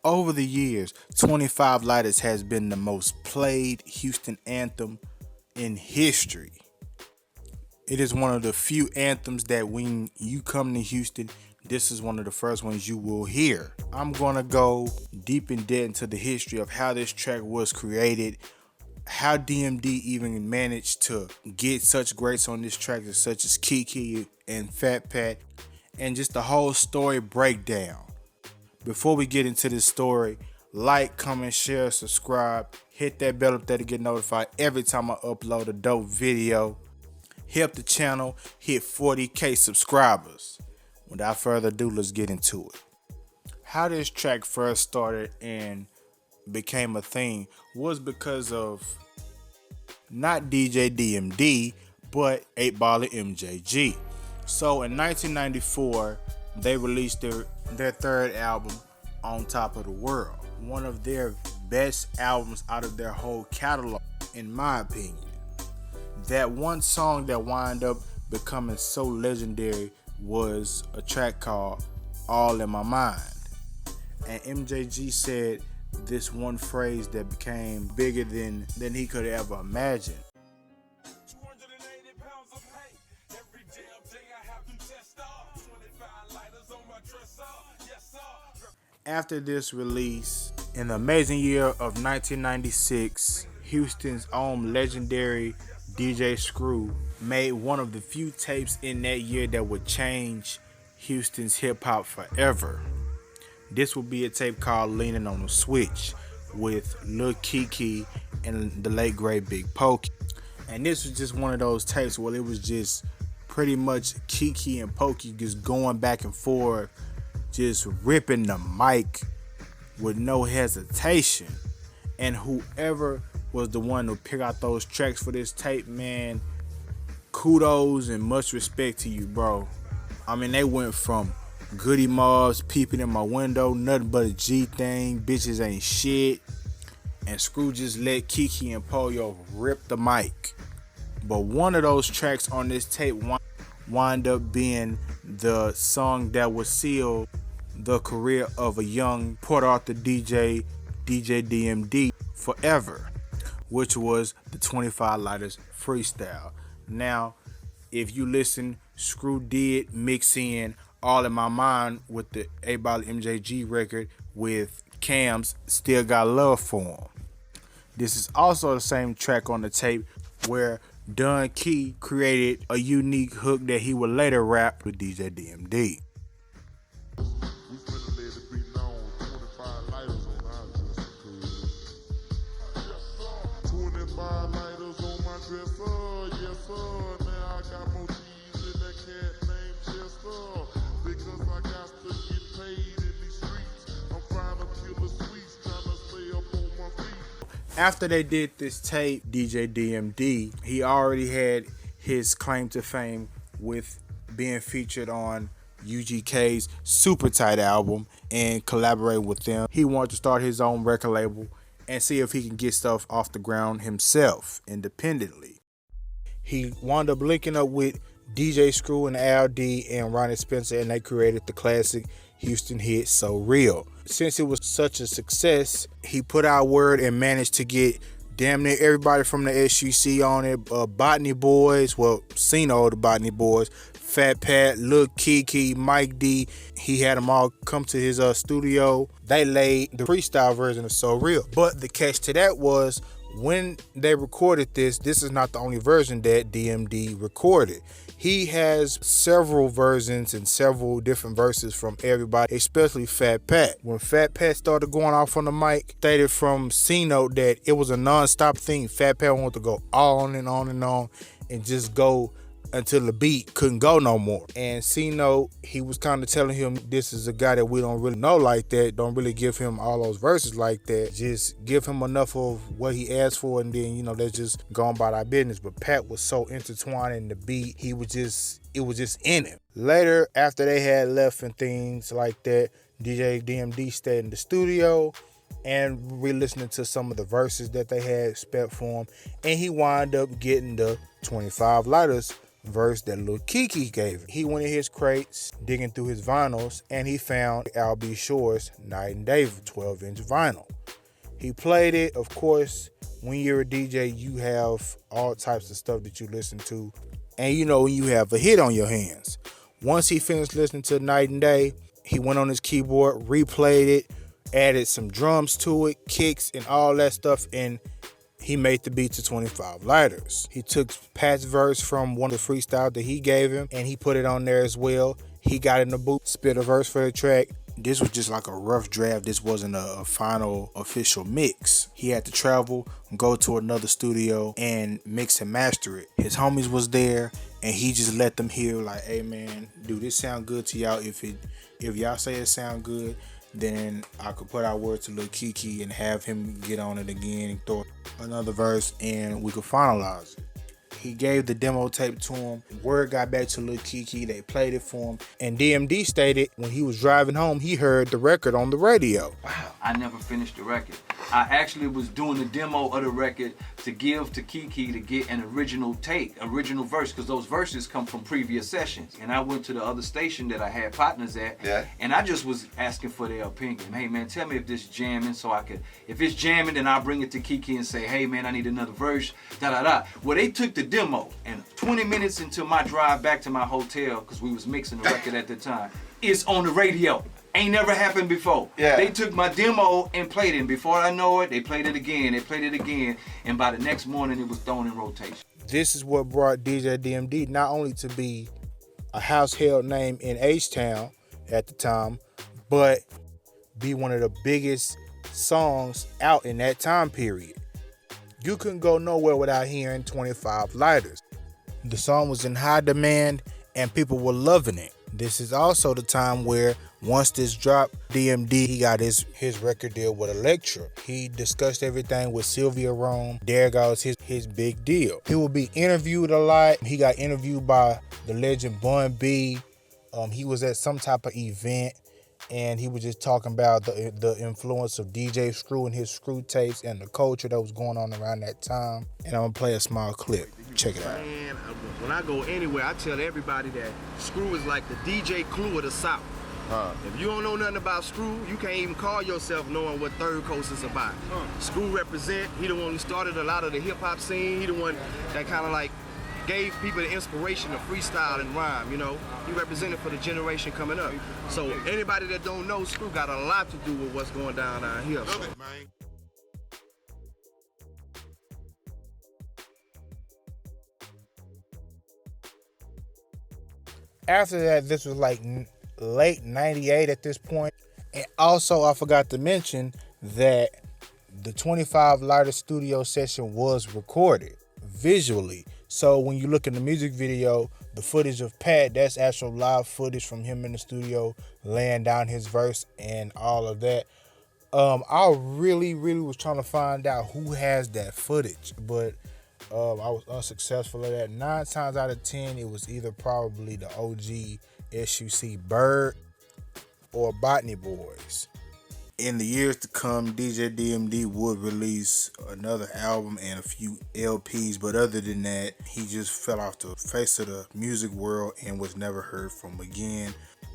Over the years, 25 Lighters has been the most played Houston anthem in history. It is one of the few anthems that when you come to Houston, this is one of the first ones you will hear. I'm gonna go deep in depth into the history of how this track was created, how DMD even managed to get such greats on this track such as Kiki and Fat Pat, and just the whole story breakdown. Before we get into this story, like, comment, share, subscribe, hit that bell up there to get notified every time I upload a dope video. Help the channel hit 40K subscribers. Without further ado, let's get into it. How this track first started and became a thing was because of not DJ DMD, but 8Ball and MJG. So in 1994, they released their third album, On Top of the World. One of their best albums out of their whole catalog, in my opinion. That one song that wound up becoming so legendary was a track called All in My Mind. And MJG said this one phrase that became bigger than he could ever imagine. After this release, in the amazing year of 1996, Houston's own legendary DJ Screw made one of the few tapes in that year that would change Houston's hip-hop forever. This would be a tape called Leaning on the Switch with Lil Kiki and the late great Big Pokey. And this was just one of those tapes where it was just pretty much Kiki and Pokey just going back and forth, just ripping the mic with no hesitation. And whoever was the one to pick out those tracks for this tape, man, kudos and much respect to you, bro. I mean, they went from Goody Mobs, Peeping in My Window, Nothing But a G Thing, Bitches Ain't Shit, and Screw just let Kiki and Pollo rip the mic. But one of those tracks on this tape wind up being the song that would seal the career of a young Port Arthur DJ DMD forever, which was the 25 Lighters freestyle. Now, if you listen, Screw did mix in All in My Mind with the 8Ball MJG record with Cam's Still Got Love for Him. This is also the same track on the tape where Don Key created a unique hook that he would later rap with DJ DMD. After they did this tape, DJ DMD, he already had his claim to fame with being featured on UGK's Super Tight album and collaborate with them. He wanted to start his own record label and see if he can get stuff off the ground himself independently. He wound up linking up with DJ Screw and Al D and Ronnie Spencer, and they created the classic Houston hit So Real. Since it was such a success, he put out word and managed to get damn near everybody from the S.U.C on it. Botany Boys, well, seen all the Botany Boys, Fat Pat, Lil Kiki, Mike D. He had them all come to his studio. They laid the freestyle version of So Real. But the catch to that was, when they recorded this is not the only version that DMD recorded. He has several versions and several different verses from everybody, especially Fat Pat. When Fat Pat started going off on the mic, stated from C-Note that it was a non-stop thing. Fat Pat wanted to go on and on and on and just go until the beat couldn't go no more. And C-Note, he was kind of telling him, this is a guy that we don't really know like that. Don't really give him all those verses like that. Just give him enough of what he asked for, and then, let's just go on about our business. But Pat was so intertwined in the beat, it was just in him. Later, after they had left and things like that, DJ DMD stayed in the studio and re-listening to some of the verses that they had spec for him, and he wound up getting the 25 Lighters verse that Lil Keke gave him. He went in his crates, digging through his vinyls, and he found Al B. Shore's Night and Day 12-inch vinyl. He played it. Of course, when you're a DJ, you have all types of stuff that you listen to. And you know when you have a hit on your hands. Once he finished listening to Night and Day, he went on his keyboard, replayed it, added some drums to it, kicks, and all that stuff, and he made the beat to 25 Lighters. He took Pat's verse from one of the freestyles that he gave him, and he put it on there as well. He got in the booth, spit a verse for the track. This was just like a rough draft. This wasn't a final official mix. He had to travel, go to another studio, and mix and master it. His homies was there, and he just let them hear like, hey man, do this sound good to y'all? If y'all say it sound good, then I could put our word to Lil Keke and have him get on it again and throw another verse, and we could finalize it. He gave the demo tape to him. Word got back to Lil Keke. They played it for him. And DMD stated when he was driving home, he heard the record on the radio. Wow, I never finished the record. I actually was doing the demo of the record to give to Keke to get an original verse, because those verses come from previous sessions. And I went to the other station that I had partners at, and I just was asking for their opinion. Hey man, tell me if this jamming, so I could, if it's jamming, then I'll bring it to Keke and say, hey man, I need another verse, da-da-da. Well, they took the demo, and 20 minutes into my drive back to my hotel, because we was mixing the record at the time, it's on the radio. Ain't never happened before. They took my demo and played it, and before I know it, they played it again, and by the next morning it was thrown in rotation. This is what brought DJ DMD not only to be a household name in H-Town at the time, but be one of the biggest songs out in that time period. You couldn't go nowhere without hearing 25 Lighters. The song was in high demand and people were loving it. This is also the time where once this dropped, DMD, he got his record deal with Elektra. He discussed everything with Sylvia Rome. There goes his big deal. He will be interviewed a lot. He got interviewed by the legend Bun B. He was at some type of event, and he was just talking about the influence of DJ Screw and his Screw tapes and the culture that was going on around that time. And I'm gonna play a small clip. Check it out. Man, when I go anywhere, I tell everybody that Screw is like the DJ Clue of the South. If you don't know nothing about Screw, you can't even call yourself knowing what Third Coast is about. Screw represent, he the one who started a lot of the hip hop scene. He the one that kind of like gave people the inspiration to freestyle and rhyme, you know. He represented for the generation coming up. So anybody that don't know, Screw got a lot to do with what's going down here. Love it, man. After that, this was like late 98 at this point. And also, I forgot to mention that the 25 Lighter studio session was recorded visually. So when you look in the music video, the footage of Pat, that's actual live footage from him in the studio laying down his verse and all of that. I really was trying to find out who has that footage, but I was unsuccessful at that. 9 times out of 10, it was either probably the OG S.U.C. Bird or Botany Boys. In the years to come, DJ DMD would release another album and a few LPs, but other than that, he just fell off the face of the music world and was never heard from again.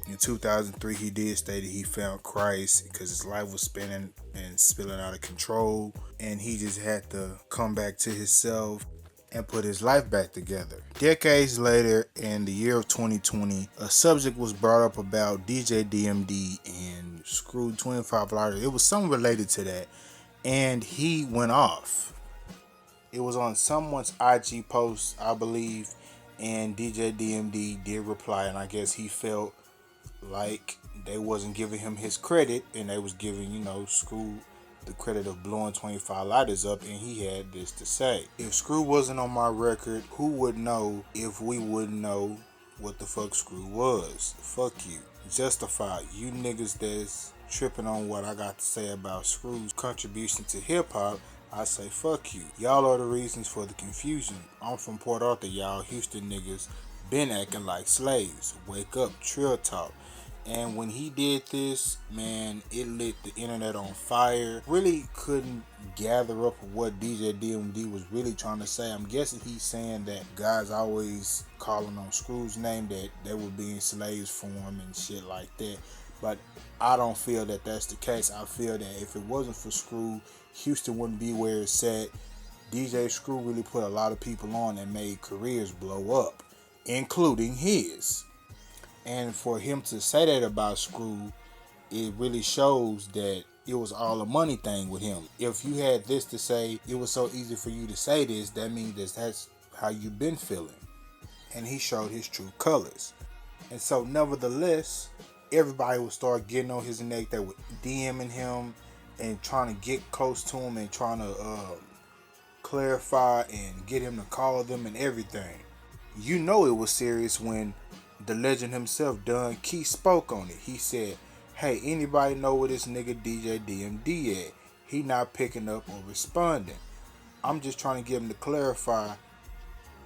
In 2003, he did state that he found Christ because his life was spinning and spilling out of control, and he just had to come back to himself and put his life back together. Decades later, in the year of 2020, a subject was brought up about DJ DMD and Screw 25 Lighter. It was something related to that, and he went off. It was on someone's IG post, I believe, and DJ DMD did reply, and I guess he felt like they wasn't giving him his credit, and they was giving, Screw the credit of blowing 25 Lighters up, and he had this to say: if Screw wasn't on my record, who would know if we wouldn't know what the fuck Screw was? Fuck you. Justified. You niggas that's tripping on what I got to say about Screw's contribution to hip hop, I say fuck you. Y'all are the reasons for the confusion. I'm from Port Arthur, y'all Houston niggas been acting like slaves. Wake up, trill talk. And when he did this, man, it lit the internet on fire. Really couldn't gather up what DJ DMD was really trying to say. I'm guessing he's saying that guys always calling on Screw's name, that they were being slaves for him and shit like that. But I don't feel that that's the case. I feel that if it wasn't for Screw, Houston wouldn't be where it's at. DJ Screw really put a lot of people on and made careers blow up, including his. And for him to say that about Screw, it really shows that it was all a money thing with him. If you had this to say, it was so easy for you to say this, that means that's how you've been feeling. And he showed his true colors. And so nevertheless, everybody would start getting on his neck. They were DMing him and trying to get close to him and trying to clarify and get him to call them and everything. You know it was serious when the legend himself, Don Key, spoke on it. He said, hey, anybody know where this nigga DJ DMD at? He not picking up or responding. I'm just trying to get him to clarify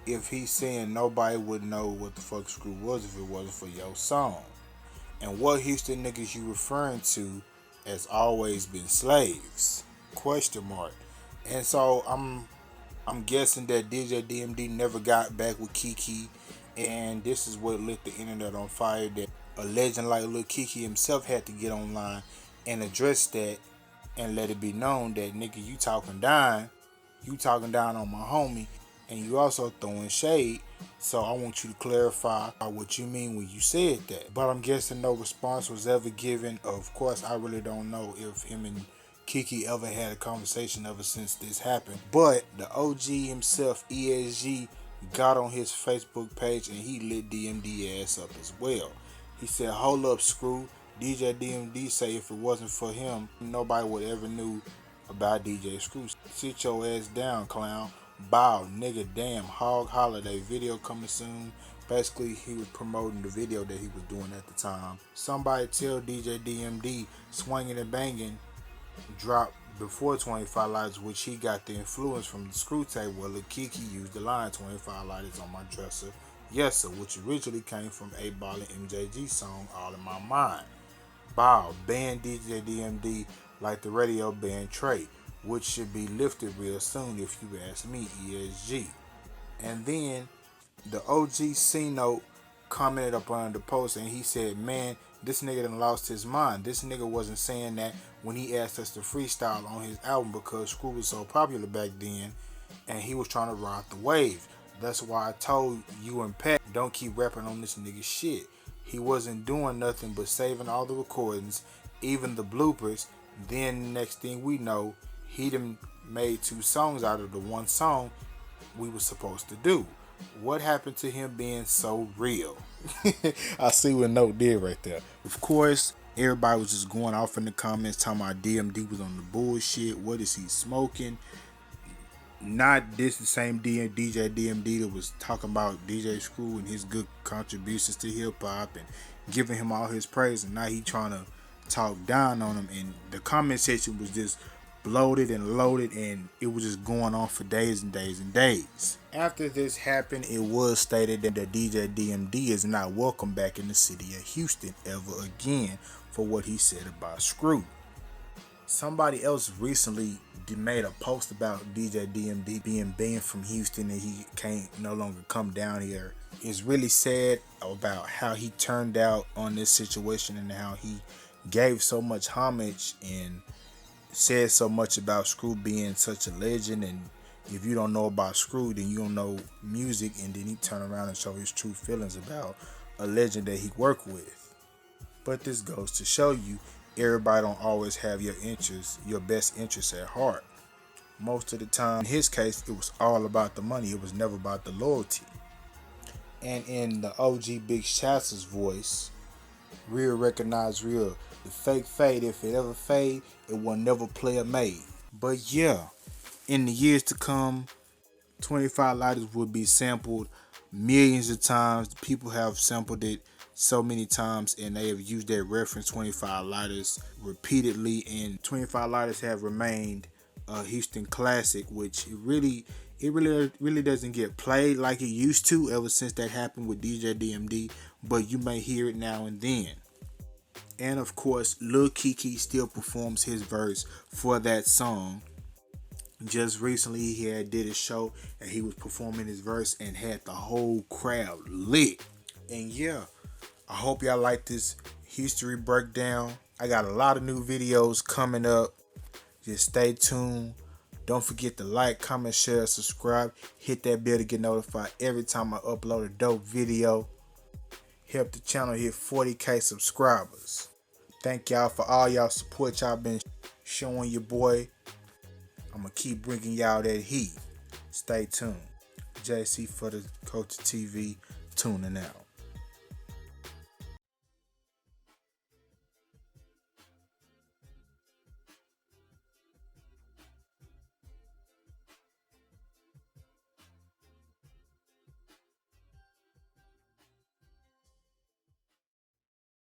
if he's saying nobody would know what the fuck Screw was if it wasn't for your song. And what Houston niggas you referring to has always been slaves? Question mark. And so I'm guessing that DJ DMD never got back with Kiki, and this is what lit the internet on fire, that a legend like Lil Kiki himself had to get online and address that and let it be known that, nigga, you talking down on my homie, and you also throwing shade. So I want you to clarify what you mean when you said that. But I'm guessing no response was ever given. Of course, I really don't know if him and Kiki ever had a conversation ever since this happened. But the OG himself, ESG, got on his Facebook page and he lit DMD ass up as well. He said, hold up, Screw. DJ DMD say if it wasn't for him, nobody would ever knew about DJ Screw. Sit your ass down, clown. Bow, nigga, damn, Hog Holiday video coming soon. Basically, he was promoting the video that he was doing at the time. Somebody tell DJ DMD Swinging and Banging dropped before 25 Lighters, which he got the influence from the Screw tape where Lil Kiki used the line 25 Lighters on my dresser. Yes, sir, which originally came from 8 Ball and MJG song All in My Mind. Bow, ban DJ DMD like the radio banned Trey, which should be lifted real soon if you ask me, ESG. And then the OG C-Note commented up on the post and he said, man, this nigga done lost his mind. This nigga wasn't saying that when he asked us to freestyle on his album because Screw was so popular back then and he was trying to ride the wave. That's why I told you and Pat, don't keep rapping on this nigga shit. He wasn't doing nothing but saving all the recordings, even the bloopers. Then next thing we know, he done made 2 songs out of the 1 song we were supposed to do. What happened to him being so real? I see what Note did right there. Of course, everybody was just going off in the comments talking about DMD was on the bullshit. What is he smoking? Not this the same DJ DMD that was talking about DJ Screw and his good contributions to hip hop and giving him all his praise, and now he trying to talk down on him. And the comment section was just bloated and loaded, and it was just going on for days and days and days. After this happened, it was stated that DJ DMD is not welcome back in the city of Houston ever again for what he said about Screw. Somebody else recently made a post about DJ DMD being banned from Houston and he can't no longer come down here. It's really sad about how he turned out on this situation and how he gave so much homage and said so much about Screw being such a legend, and if you don't know about Screw, then you don't know music, and then he turn around and show his true feelings about a legend that he worked with. But this goes to show you, everybody don't always have your interests, your best interests at heart. Most of the time, in his case, it was all about the money. It was never about the loyalty. And in the OG Big Shots' voice, real recognize real. The fake fade, if it ever fade, it will never play a made. But yeah, in the years to come, 25 Lighters will be sampled millions of times. People have sampled it so many times and they have used that reference 25 Lighters repeatedly, and 25 Lighters have remained a Houston classic, which it really doesn't get played like it used to ever since that happened with DJ DMD, but you may hear it now and then. And of course, Lil Keke still performs his verse for that song. Just recently, he had did a show and he was performing his verse and had the whole crowd lit. And yeah, I hope y'all like this history breakdown. I got a lot of new videos coming up. Just stay tuned. Don't forget to like, comment, share, subscribe. Hit that bell to get notified every time I upload a dope video. Help the channel hit 40K subscribers. Thank y'all for all y'all support y'all been showing your boy. I'm going to keep bringing y'all that heat. Stay tuned. JC for the Culture TV, tuning out.